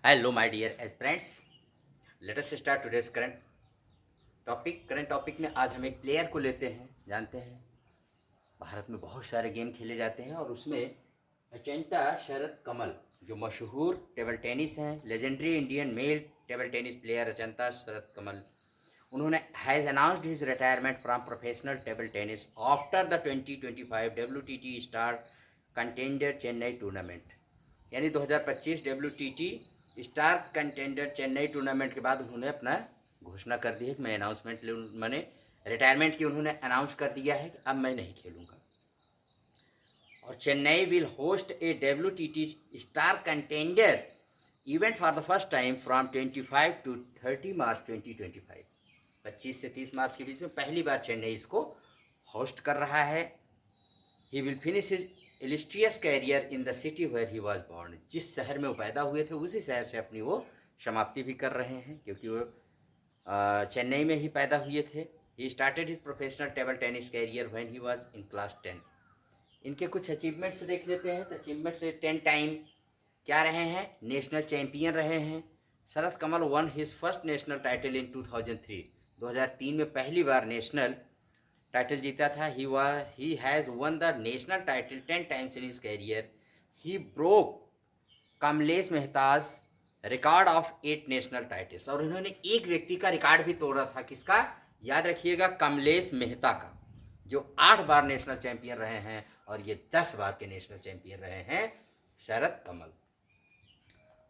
Hello, my dear aspirants. Let us start today's current topic. Current topic में आज हम एक प्लेयर को लेते हैं। जानते हैं भारत में बहुत सारे गेम खेले जाते हैं और उसमें अचंता शरद कमल जो मशहूर टेबल टेनिस हैं, legendary Indian male table tennis player Achanta Sharath Kamal, उन्होंने has announced his retirement from professional table tennis after the 2025 WTT star contender Chennai tournament. यानी 2025 WTT star contender Chennai tournament के बाद उन्होंने अपना घोषणा कर दी है कि मैं अनाउंसमेंट मैंने रिटायरमेंट की उन्होंने अनाउंस कर दिया है कि अब मैं नहीं खेलूँगा। और Chennai will host A WTT star contender event for the first time from 25 to 30 मार्च 2025। 25 से 30 मार्च के बीच में पहली बार चेन्नई इसको होस्ट कर रहा है। He will finish his illustrious career in the city where he was born. जिस शहर में वो पैदा हुए थे उसी शहर से अपनी वो समाप्ति भी कर रहे हैं, क्योंकि वो चेन्नई में ही पैदा हुए थे। He started his professional table tennis career when he was in class 10। इनके कुछ अचीवमेंट्स देख लेते हैं। तो अचीवमेंट्स 10 टाइम क्या रहे हैं? नेशनल चैम्पियन रहे हैं। Sharath Kamal won his first national title in 2003। 2003 में पहली बार नेशनल टाइटल जीता था। He has won the national title 10 times in his career. He broke Kamlesh Mehta's record of 8 national titles. और इन्होंने एक व्यक्ति का रिकॉर्ड भी तोड़ा था। किसका? याद रखिएगा, कमलेश मेहता का, जो 8 बार नेशनल चैंपियन रहे हैं और ये 10 बार के नेशनल चैंपियन रहे हैं शरद कमल।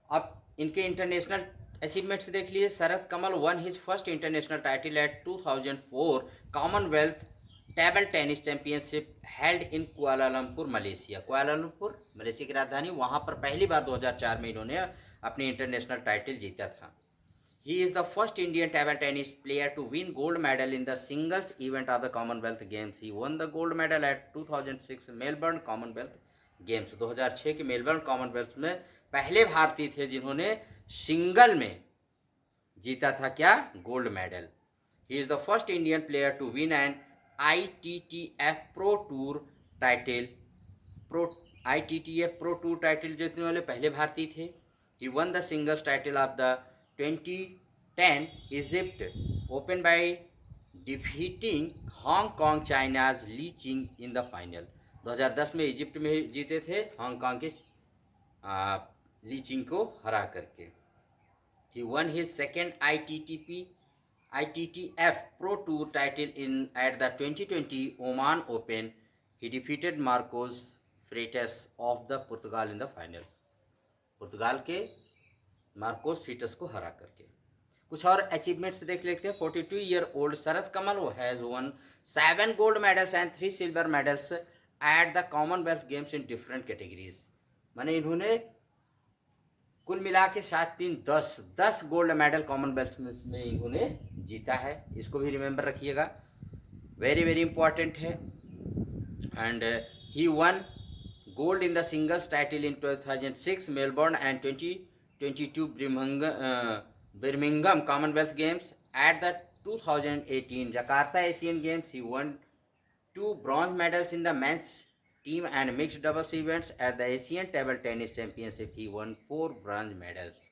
अब इनके इंटरनेशनल अचीवमेंट्स देख लिए। Sharath Kamal won his first international title at 2004 Commonwealth table tennis championship held in Kuala Lumpur Malaysia. Kuala Lumpur Malaysia की राजधानी, वहाँ पर पहली बार 2004 में इन्होंने अपनी इंटरनेशनल टाइटल जीता था। He is the first Indian table tennis player to win gold medal in the singles event of the Commonwealth Games. He won the gold medal at 2006 Melbourne Commonwealth Games. 2006 के Melbourne Commonwealth में पहले भारतीय थे जिन्होंने single में जीता था क्या? Gold medal. He is the first Indian player to win an ITTF Pro Tour title. ITTF Pro Tour title जीतने वाले पहले भारतीय थे। He won the singles title of the 2010 Egypt Open by defeating Hong Kong China's Li Qing in the final। 2010 में Egypt में जीते थे Hong Kong के ली चिंग को हरा करके। He won his second ITTF Pro Tour title at the 2020 Oman Open। He defeated Marcos Freitas of the Portugal in the final। पुर्तगाल के Marcos foetus को हरा करके। कुछ और अचीवमेंट्स देख लेते हैं। 42 year old Sharad Kamal has one 7 gold medals and 3 silver medals at the Commonwealth games in different categories. माने इन्होंने कुल मिला के 7 3 10 गोल्ड मेडल कॉमनवेल्थ में इन्होंने जीता है। इसको भी रिमेंबर रखिएगा, वेरी वेरी इंपॉर्टेंट है। And he one gold in the singles title in 2006 Melbourne and 2022 Birmingham Commonwealth Games। At the 2018 Jakarta Asian Games he won 2 bronze medals in the men's team and mixed doubles events। At the Asian Table Tennis Championship he won 4 bronze medals।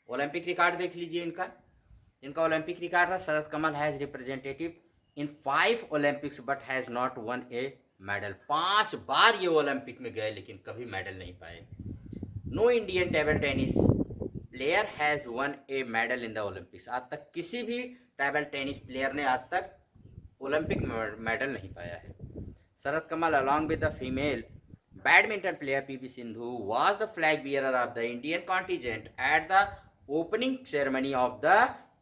Olympic record देख लीजिए इनका Olympic record था। Sharath Kamal has representative in 5 Olympics but has not won a medal. 5 बार ये Olympic में गए लेकिन कभी मेडल नहीं पाए। No Indian table tennis player has won a medal in the Olympics. आज तक किसी भी टेबल टेनिस प्लेयर ने आज तक ओलंपिक मेडल नहीं पाया है। Sharath Kamal along with the female badminton player PV Sindhu was the flag bearer of the Indian contingent at the opening ceremony of the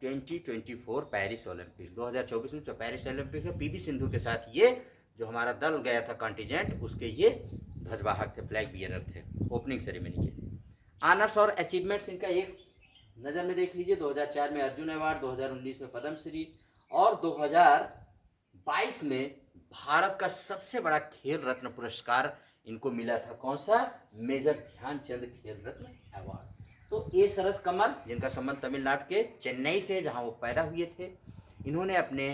2024 Paris Olympics. 2024 में जो पेरिस ओलंपिक में पीवी सिंधु के साथ ये जो हमारा दल गया था कॉन्टिजेंट, उसके ये ध्वजवाहक थे, फ्लैग बियरर थे ओपनिंग सेरेमनी के। आनर्स और अचीवमेंट्स इनका एक नज़र में देख लीजिए। 2004 में अर्जुन अवार्ड, 2019 में पद्मश्री और 2022 में भारत का सबसे बड़ा खेल रत्न पुरस्कार इनको मिला था। कौन सा? Major Dhyan Chand Khel Ratna award. तो ये शरद कमल जिनका संबंध तमिलनाडु के चेन्नई से, जहां वो पैदा हुए थे, इन्होंने अपने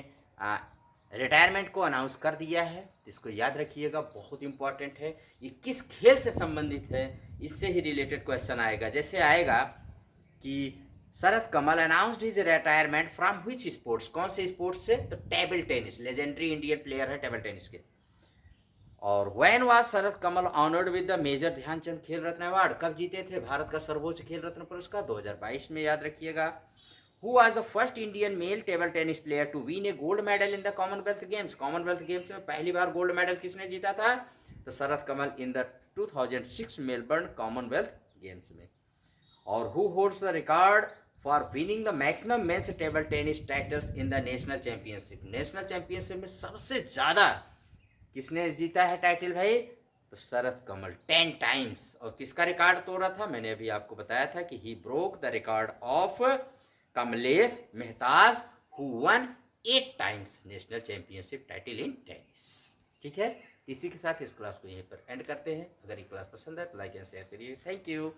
रिटायरमेंट को अनाउंस कर दिया है। इसको याद रखिएगा, बहुत इंपॉर्टेंट है। ये किस खेल से संबंधित है, इससे ही रिलेटेड क्वेश्चन आएगा। जैसे आएगा कि Sharath Kamal announced his retirement from which sports, कौन से स्पोर्ट्स से, तो table tennis, legendary Indian player है टेबल टेनिस के। और when was Sharath Kamal honoured with the major Dhyan Chand Khel Ratna award, कब जीते थे भारत का सर्वोच्च खेल रत्न पुरस्कार, 2022 में, याद रखिएगा। Who was the first Indian male table tennis player to win a gold medal in the Commonwealth Games, Commonwealth Games में पहली बार गोल्ड मेडल किसने जीता था, तो Sharath Kamal in the 2006 Melbourne Commonwealth Games में। और who holds the record for winning the maximum men's table tennis titles in the national championship, national championship में सबसे ज़्यादा किसने जीता है टाइटल भाई, तो शरद कमल 10 टाइम्स। और किसका रिकॉर्ड तोड़ा था, मैंने अभी आपको बताया था कि he broke the record of Kamlesh Mehta's who one 8 times national championship title in tennis. ठीक है, इसी के साथ इस क्लास को यहीं पर एंड करते हैं। अगर ये क्लास पसंद है तो लाइक एंड शेयर करिए। Thank you.